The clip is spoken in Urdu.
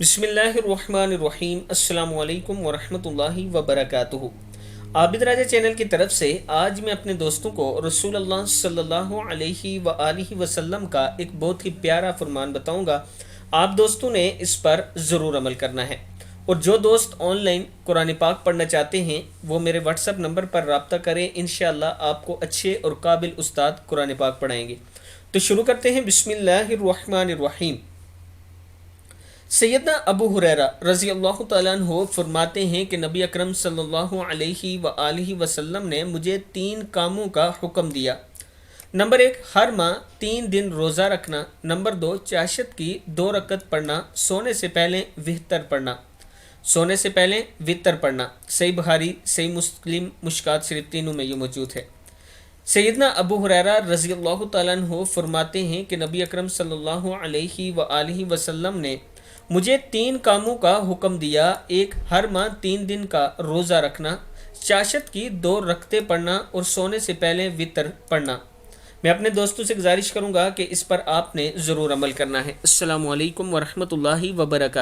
بسم اللہ الرحمن الرحیم السلام علیکم ورحمۃ اللہ وبرکاتہ۔ عابد راجہ چینل کی طرف سے آج میں اپنے دوستوں کو رسول اللہ صلی اللہ علیہ وآلہ وسلم کا ایک بہت ہی پیارا فرمان بتاؤں گا۔ آپ دوستوں نے اس پر ضرور عمل کرنا ہے، اور جو دوست آن لائن قرآن پاک پڑھنا چاہتے ہیں وہ میرے واٹس ایپ نمبر پر رابطہ کریں، انشاءاللہ آپ کو اچھے اور قابل استاد قرآن پاک پڑھائیں گے۔ تو شروع کرتے ہیں۔ بسم اللہ الرحمن الرحیم۔ سیدنا ابو ہریرہ رضی اللہ تعالیٰ عنہ فرماتے ہیں کہ نبی اکرم صلی اللہ علیہ وآلہ وسلم نے مجھے 3 کاموں کا حکم دیا۔ نمبر 1، ہر ماہ 3 دن روزہ رکھنا۔ نمبر 2، چاشت کی 2 رکعت پڑھنا، سونے سے پہلے وتر پڑھنا۔ صحیح بخاری، صحیح مسلم، مشکات شریف، تینوں میں یہ موجود ہے۔ سیدنا ابو ہریرہ رضی اللہ تعالیٰ عنہ فرماتے ہیں کہ نبی اکرم صلی اللہ علیہ وآلہ وسلم نے مجھے 3 کاموں کا حکم دیا۔ 1، ہر ماہ 3 دن کا روزہ رکھنا، چاشت کی 2 رکعتیں پڑھنا اور سونے سے پہلے وتر پڑھنا۔ میں اپنے دوستوں سے گزارش کروں گا کہ اس پر آپ نے ضرور عمل کرنا ہے۔ السلام علیکم ورحمۃ اللہ وبرکاتہ۔